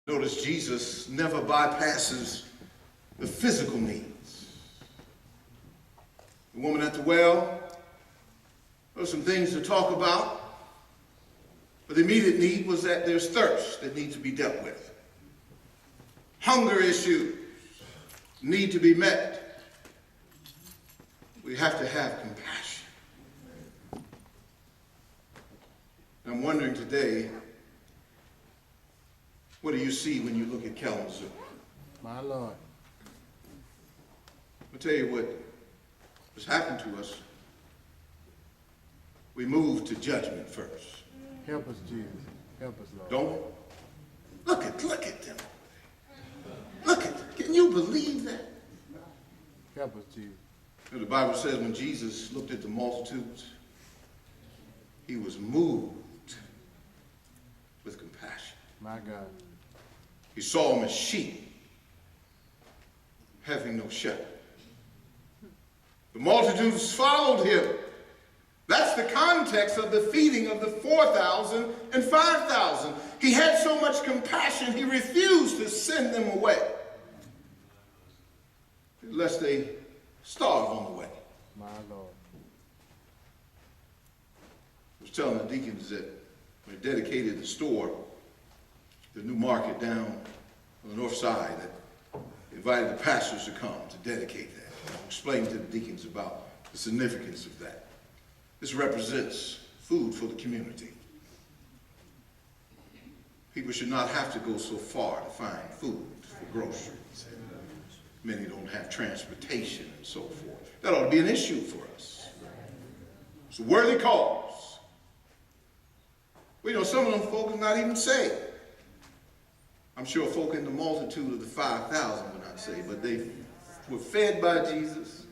Notice Jesus never bypasses the physical needs. The woman at the well, there were some things to talk about, but the immediate need was that there's thirst that needs to be dealt with. Hunger issues need to be met. We have to have compassion. I'm wondering today, what do you see when you look at Kalamazoo? My Lord. I'll tell you what has happened to us. We move to judgment first. Help us, Jesus. Help us, Lord. Don't look at them. Look at them. Can you believe that? Help us, Jesus. The Bible says when Jesus looked at the multitudes, he was moved with compassion. My God. He saw them as sheep having no shepherd. The multitudes followed him. That's the context of the feeding of the 4,000 and 5,000. He had so much compassion, he refused to send them away, lest they starve on the way. My Lord. I was telling the deacons that when they dedicated the store, the new market down on the north side, that invited the pastors to come to dedicate that. I explained to the deacons about the significance of that. This represents food for the community. People should not have to go so far to find food for groceries. Many don't have transportation and so forth. That ought to be an issue for us. It's a worthy cause. Well, you know, some of them folk are not even saved. I'm sure folk in the multitude of the 5,000 were not saved, but they were fed by Jesus,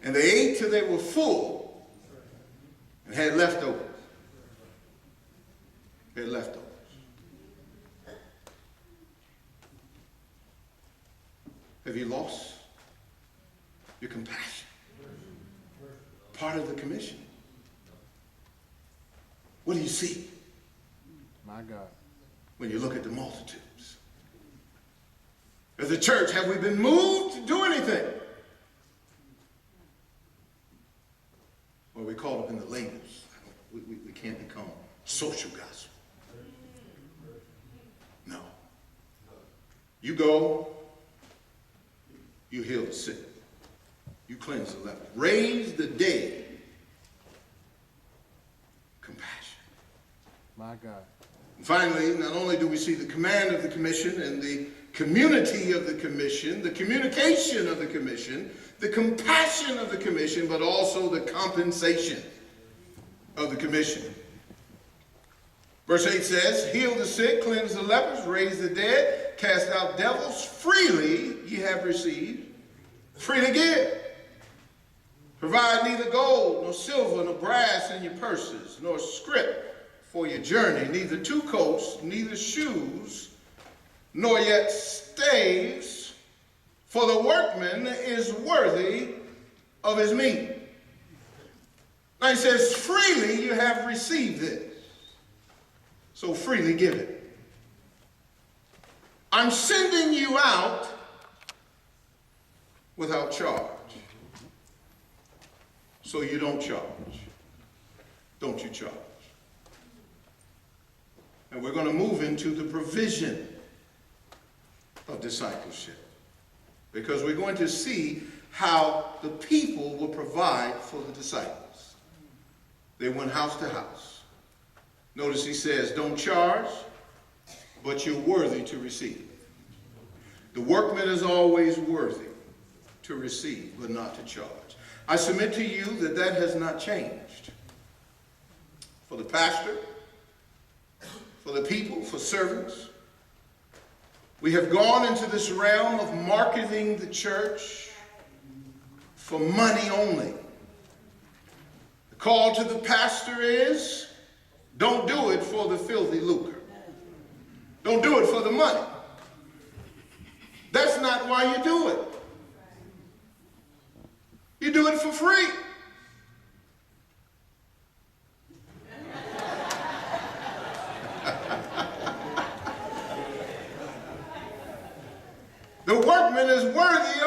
and they ate till they were full and had leftovers. Had leftovers. Have you lost your compassion? Part of the commission. What do you see? My God. When you look at the multitudes? As a church, have we been moved to do anything? Or are we caught up in the labels? We can't become social gospel. No. You go, you heal the sick. You cleanse the leper. Raise the dead. Compassion. My God. And finally, not only do we see the command of the commission and the community of the commission, the communication of the commission, the compassion of the commission, but also the compensation of the commission. Verse 8 says, heal the sick, cleanse the lepers, raise the dead, cast out devils, freely ye have received, freely give. Provide neither gold, nor silver, nor brass in your purses, nor scrip for your journey, neither two coats, neither shoes, nor yet staves, for the workman is worthy of his meat. Now he says, freely you have received this, so freely give it. I'm sending you out without charge. So you don't charge. Don't you charge? And we're going to move into the provision of discipleship, because we're going to see how the people will provide for the disciples. They went house to house. Notice he says, don't charge, but you're worthy to receive. The workman is always worthy to receive, but not to charge. I submit to you that that has not changed. For the pastor, for the people, for servants, we have gone into this realm of marketing the church for money only. The call to the pastor is, don't do it for the filthy lucre. Don't do it for the money. That's not why you do it. You do it for free. The workman is worthy